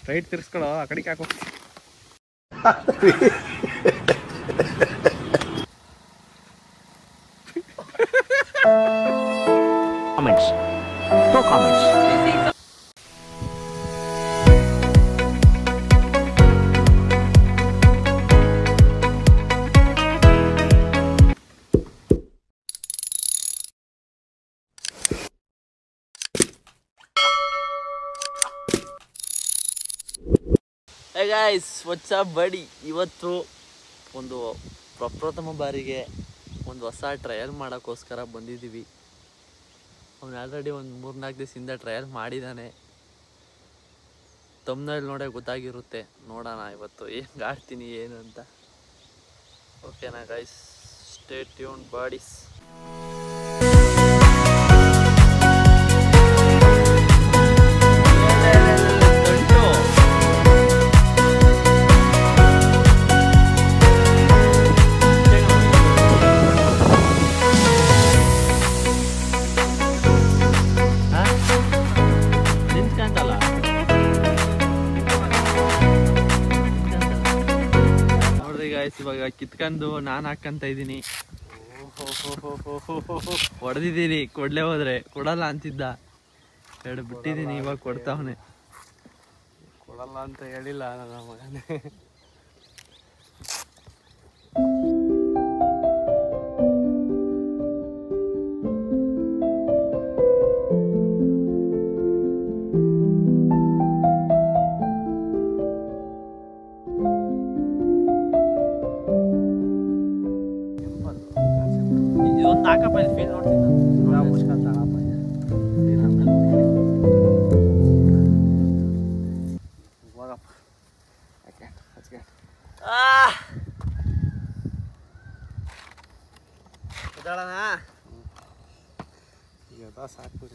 Straight ತಿರ್ಸ್ಕೊಳೋ ಆ ಕಡೆಗೆ ಹಾಕೋ. Comments. No comments. Hey guys, what's up buddy? ಇವತ್ತು ಒಂದು ಪ್ರಪ್ರಥಮ ಬಾರಿಗೆ ಒಂದು ಹೊಸ ಟ್ರಯಲ್ ಮಾಡೋಕ್ಕೋಸ್ಕರ ಬಂದಿದ್ದೀವಿ. ಅವನು ಆಲ್ರೆಡಿ ಒಂದು 3-4 ದಿವಸದಿಂದ ಟ್ರಯಲ್ ಮಾಡಿದ್ದಾನೆ. ತಮ್ನಲ್ಲಿ ನೋಡೇ ಗೊತ್ತಾಗಿರುತ್ತೆ. ನೋಡೋಣ ಇವತ್ತು ಹೆಂಗೆ ಆಡ್ತೀನಿ ಏನು ಅಂತ. ಓಕೆನಾ ಗೈಸ್, ಸ್ಟೇ ಟ್ಯೂನ್ ಬಾಡೀಸ್. ಇವಾಗ ಕಿತ್ಕೊಂಡು ನಾನು ಹಾಕಂತ ಇದ್ದೀನಿ. ಹೊಡೆದಿದ್ದೀನಿ, ಕೊಡ್ಲೇ ಹೋದ್ರೆ ಕೊಡಲ್ಲ ಅಂತಿದ್ದ, ಎರಡು ಬಿಟ್ಟಿದ್ದೀನಿ. ಇವಾಗ ಕೊಡ್ತಾವನೆ. ಕೊಡಲ್ಲ ಅಂತ ಹೇಳಿಲ್ಲ ನನ್ನ ಮಗನೇ. ಇದೊಂದು ಹಾಕಪ್ಪ, ಇದು ಫೇಲ್ ನೋಡ್ತೀನಿ ನಾನು. ಮುಚ್ಕೊಂತ ಹೋಗಪ್ಪ. ಈಗ ಸಾಕು.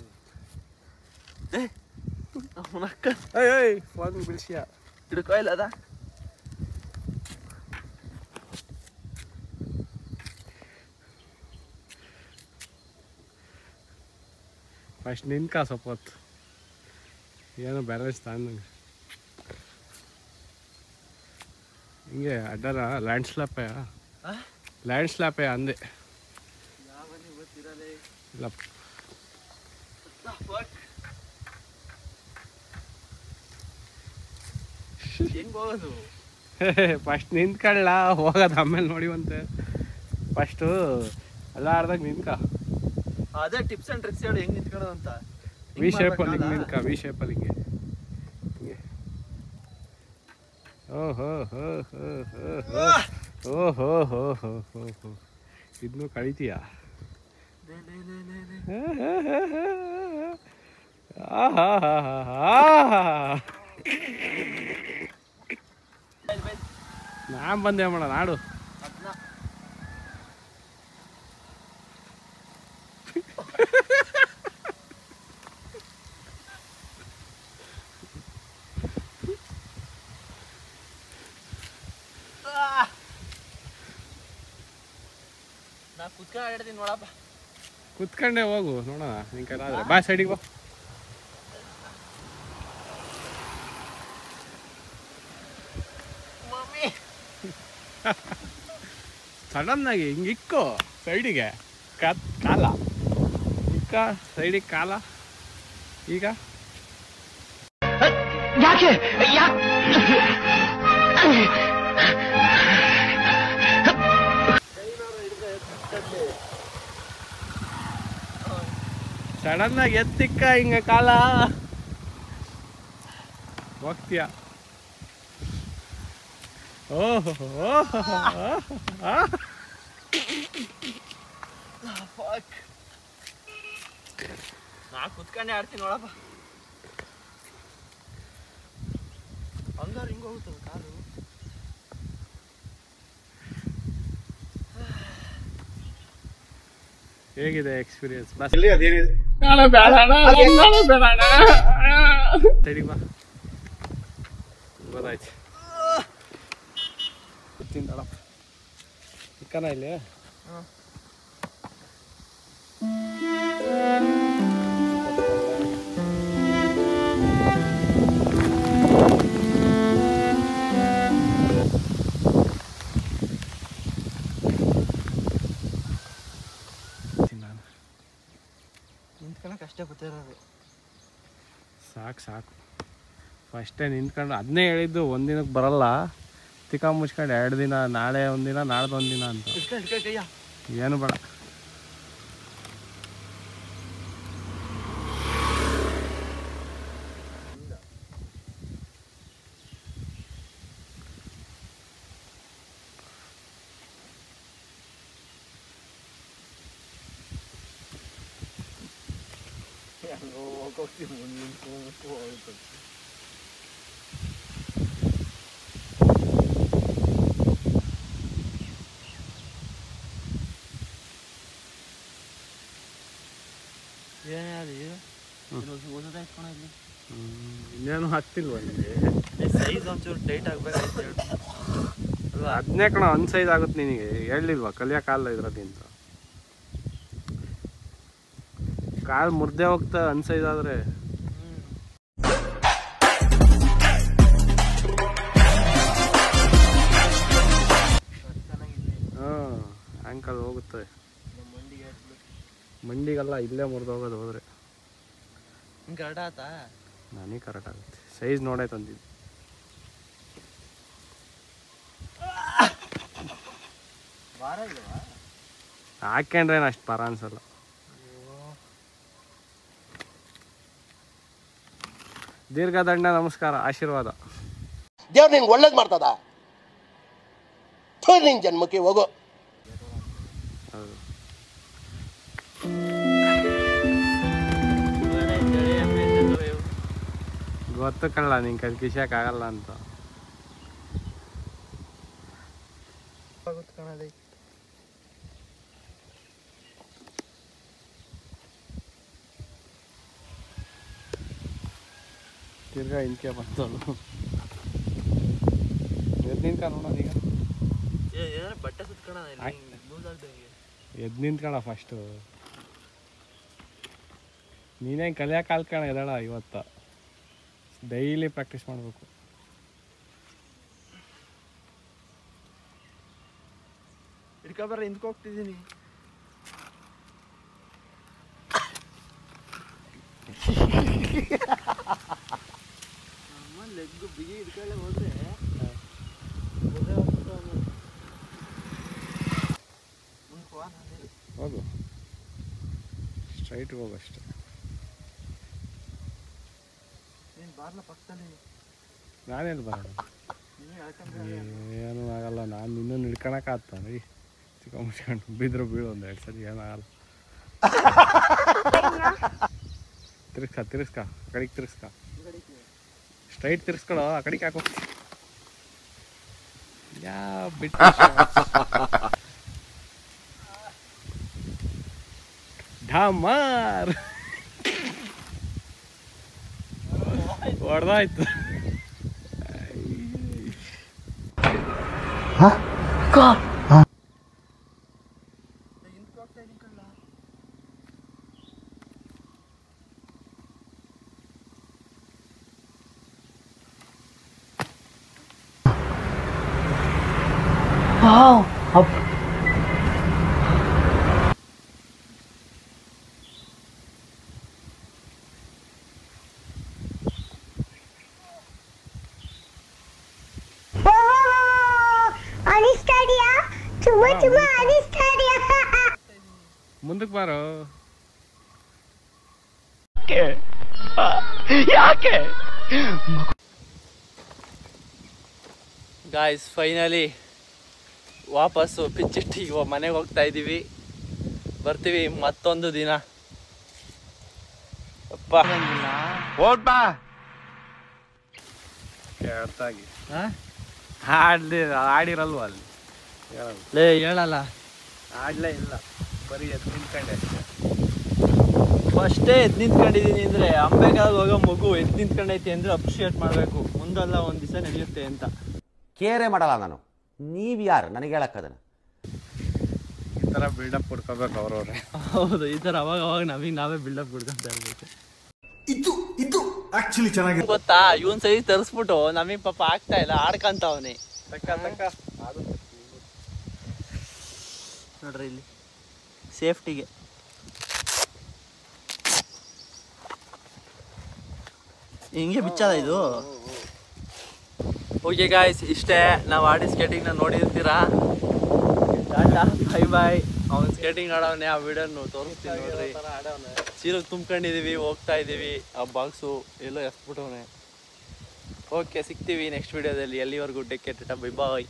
ಫೋನ್ ಬಿಡಿಸಿಯ ಹಿಡ್ಕೋ ಇಲ್ಲ ಅದ. ಫಸ್ಟ್ ನಿನ್ಕ ಸ್ವಲ್ಪ ಹೊತ್ತು ಏನೋ ಬ್ಯಾಲೆನ್ಸ್ ತಾಂದಂಗೆ ಹಿಂಗೆ ಅಡ್ಡರ ಲ್ಯಾಂಡ್ ಸ್ಲಾಪೇ ಅಂದೆ. ಇಲ್ಲ ಹೆಂಗ್ ಹೋಗೋದು? ಫಸ್ಟ್ ನಿಂತ್ಕೊಳ್ಳ, ಹೋಗೋದು ಆಮೇಲೆ ನೋಡಿವಂತೆ. ಫಸ್ಟು ಎಲ್ಲ ಅರ್ಧಾಗ ನಿಂತ್ಕ. ಅದೇ ಟಿಪ್ಸ್ ಅಂಡ್ ಟ್ರಿಕ್ಸ್ ಹೇಳಿ ಹೆಂಗ್ ನಿಂತ್ಕೊಳ್ಳೋದು ಅಂತ. ವಿ ಶೇಪಲ್ಲಿ ಹಿಂಗೆ ನಿಂತ್ಕ, ವಿ ಶೇಪಲ್ಲಿ ಹಿಂಗೆ. ಓಹೋ ಹೋ ಹೋ ಹೋ ಓಹೋ ಹೋ ಹೋ ಹೋ ಹೋ ಇದನ್ನು ಕಳಿತೀಯ? ನಾನ್ ಬಂದೆ ಮಾಡ ನಾಡು. ನಾ ಕುತ್ಕೊಂಡು ಆಡ್ತೀನಿ ನೋಡಪ್ಪ. ಕುತ್ಕೊಂಡೆ ಹೋಗು ನೋಡೋಣ. ನಿನ್ ಕೈಲಾದ್ರೆ ಬಾ ಸೈಡಿಗೆ ಬಾ. ಸಡನ್ನಾಗಿ ಹಿಂಗೆ ಇಕ್ಕೋ ಸೈಡಿಗೆ ಕಾಲ, ಇಕ್ಕ ಸೈಡಿಗೆ ಕಾಲ. ಈಗ ಯಾಕೆ ಸಡನ್ನಾಗಿ ಎತ್ತಿಕ್ಕ ಹಿಂಗೆ ಕಾಲ ಹೋಗ್ತೀಯ. ಓಹೋ ನಾ ಕುತ್ಕೊಂಡೆ ಆಡ್ತೀನಿ ನೋಡಪ್ಪ. ಹಂಗಾರು ಹಿಂಗೆ ಹೋಗುತ್ತಲ್ಲ ಕಾಲು. ಹೇಗಿದೆ ಎಕ್ಸ್ಪೀರಿಯನ್ಸ್? ಸೈಡಿಗೆ ಬಾ, ಗೊತ್ತಾಯ್ತು. ತಿಂದಳಪ್ಪ ಚಿಕ್ಕನ ಇಲ್ಲಿ. ಸಾಕು ಸಾಕು ಫಸ್ಟೇ ನಿಂತ್ಕೊಂಡು ಅದನ್ನೇ ಹೇಳಿದ್ದು ಒಂದಿನಕ್ಕೆ ಬರಲ್ಲ, ತಿಕ್ಕ ಮುಚ್ಕೊಂಡು 2 ದಿನ, ನಾಳೆ ಒಂದಿನ ನಾಳ್ದು ಒಂದಿನ ಅಂತ. ಏನು ಬೇಡ. ಇನ್ನೇನು ಹತ್ತಿಲ್ವ ನಿಮಗೆ? ಸೈಜ್ ಒಂಚೂರು ಟೈಟ್ ಆಗ್ಬೇಕಾಯ್ತು. ಅದನ್ನೇ ಕಣ ಒಂದು ಸೈಜ್ ಆಗುತ್ತೆ ನಿನಗೆ. ಹೇಳಿಲ್ವಾ ಕಲಿಯೋಕ್ಕಾಗಲ್ಲ ಇದ್ರದಿಂದ. ಕಾಲು ಮುರ್ದೆ ಹೋಗ್ತಾ ಒಂದು ಸೈಜ್ ಆದರೆ. ಹಾಂ ಆ್ಯಂಕಲ್ ಹೋಗುತ್ತೆ. ಮಂಡಿಗೆಲ್ಲ ಇಲ್ಲೇ ಮುರಿದು ಹೋಗೋದು ಹೋದರೆ. ಕರೆಕ್ಟ್ ಆತಾ? ನನಗೆ ಕರೆಕ್ಟ್ ಆಗುತ್ತೆ. ಸೈಜ್ ನೋಡೇ ತಂದಿದ್ದು. ಹಾಕ್ಕೊಂಡ್ರೇನು ಅಷ್ಟು ಪರ ಅನ್ಸಲ್ಲ. ದೀರ್ಘದಂಡ ನಮಸ್ಕಾರ, ಆಶೀರ್ವಾದ. ದೇವ್ರು ನಿಂಗೆ ಒಳ್ಳೇದು ಮಾಡ್ತದ. ನಿನ್ ಜನ್ಮಕ್ಕೆ ಹೋಗೋ. ಹೌದು. ಗೊತ್ತು ಕಣಲ್ಲ ನಿಂಗೆ ಅದು ಕಿಶಕ್ಕಾಗಲ್ಲ ಅಂತ. ತಿರ್ಗಾ ಇಂಕೆ ಬಂತಲ್ಲ. ಎದ್ದು ನಿಂತ್ಕ ನೋಡೋದೀಗ. ಬಟ್ಟೆ ಸುತ್ಕೋಣ. ಎದ್ದು ನಿಂತ್ಕಣ ಫಸ್ಟು. ನೀನೇ ಕಲಿಯೋಕೆ ಕಲ್ತ್ಕಣ ಎದಳ. ಇವತ್ತು ಡೈಲಿ ಪ್ರಾಕ್ಟೀಸ್ ಮಾಡಬೇಕು. ಹಿಡ್ಕೊಬರ್ರ, ಹಿಂದ್ಕೋಗ್ತಿದ್ದೀನಿ. ಲೆಗ್ ಬಿಗಿ ಹಿಡ್ಕೊಳ್ಳೆ ಹೋದ್ರೆ ಹೋಗು, ಸ್ಟ್ರೈಟ್ ಹೋಗು ಅಷ್ಟೇ. ಬಾರ್ಲ ಪಕ್ಕದಲ್ಲಿ ನಾನೇನು ಬರೋಣ? ಏನೂ ಆಗಲ್ಲ. ನಾನು ಇನ್ನೊಂದು ಹಿಡ್ಕೊಳಕ್ಕಾಗ್ತ ರೀ. ಚಿಕ್ಕ ಮುಚ್ಕೊಂಡು ಬಿದ್ರು ಬೀಳು 1-2 ಸರಿ, ಏನಾಗಲ್ಲ. ತಿರ್ಸ್ಕ ಆ ಕಡೆಗೆ ತಿರ್ಸ್ಕ. ಸ್ಟ್ರೈಟ್ ತಿರ್ಸ್ಕೊಳೋ, ಆ ಕಡೆಗೆ ಹಾಕೋ. ಬಿಟ್ಟು ಢಮಾರ್ ಹೊಡೆದಾಯ್ತು. ಮುಂದಕ್ಕೆ ಬಾರೋ. ಯಾಕೆ ಗಾಯ್ಸ್ ಫೈನಲಿ ವಾಪಸ್ಸು ಪಿಚ್ಚಿಟ್ಟಿ ಮನೆಗೆ ಹೋಗ್ತಾ ಇದ್ದೀವಿ. ಬರ್ತೀವಿ ಮತ್ತೊಂದು ದಿನ. ಅಪ್ಪ ಕೇಳ್ತಾಗಿ ಆಡಿರಲ್ವ ಅಲ್ಲಿ? ಲೇ ಹೇಳಲ್ಲ, ಆಡ್ಲೇ ಇಲ್ಲ, ಬರೀ ಎದ್ದು ನಿಂತ್ಕೊಂಡೆ. ಫಸ್ಟೇ ಎದ್ದು ನಿಂತ್ಕೊಂಡಿದ್ದೀನಿ ಅಂದರೆ ಅಂಬೆಗಾಲ್ ಹೋಗೋ ಮಗು ಎದ್ದು ನಿಂತ್ಕೊಂಡೈತಿ ಅಂದರೆ ಅಪ್ರಿಷಿಯೇಟ್ ಮಾಡಬೇಕು. ಮುಂದೆಲ್ಲ ಒಂದು ದಿವಸ ನಡೆಯುತ್ತೆ ಅಂತ. ಕೇರೆ ಮಾಡಲ್ಲ ನಾನು. ನೀವು ಯಾರು ನನಗೆ ಹೇಳಕ್ಕದನ್ನ? ಈ ಥರ ಬಿಲ್ಡಪ್ ಕೊಡ್ಕೋಬೇಕು ಅವ್ರವ್ರೆ. ಹೌದು, ಈ ಥರ ಅವಾಗ ನಮಗೆ ನಾವೇ ಬಿಲ್ಡಪ್ ಕೊಡ್ಕೊಂತ ಇರ್ಬೇಕು. ಇದು ಆಕ್ಚುಲಿ ಚೆನ್ನಾಗಿದೆ ಗೊತ್ತಾ? ಇವನ್ ಸೈಜ್ ತರಿಸ್ಬಿಟ್ಟು ನಮಗೆ ಪಾಪ ಆಗ್ತಾ ಇಲ್ಲ, ಆಡ್ಕಂತವನೇ. ನೋಡ್ರಿ ಇಲ್ಲಿ ಸೇಫ್ಟಿಗೆ ಹಿಂಗೆ ಬಿಚ್ಚದ ಇದು. ಓಕೆ ಗಾಯ್ಸ್, ಇಷ್ಟೇ. ನಾವು ಆಡಿ ಸ್ಕೇಟಿಂಗ್ನ ನೋಡಿರ್ತೀರಾ. Tata bye bye. ಅವ್ನು ಸ್ಕೇಟಿಂಗ್ ಆಡೋನೆ, ಆ ವಿಡಿಯೋನು ತೋರಿಸ್ತೀನಿ ನೋಡ್ರಿ. ಚೀಲಕ್ಕೆ ತುಂಬ್ಕೊಂಡಿದ್ದೀವಿ, ಹೋಗ್ತಾ ಇದ್ದೀವಿ. ಆ ಬಾಕ್ಸು ಎಲ್ಲೋ ಎಸ್ಬಿಟ್ಟವನೆ. ಓಕೆ, ಸಿಗ್ತೀವಿ ನೆಕ್ಸ್ಟ್ ವಿಡಿಯೋದಲ್ಲಿ. ಎಲ್ಲಿವರೆಗೂ ಟೇಕ್ ಕೇರ್, ಟಾಟಾ ಬೈ ಬಾಯ್.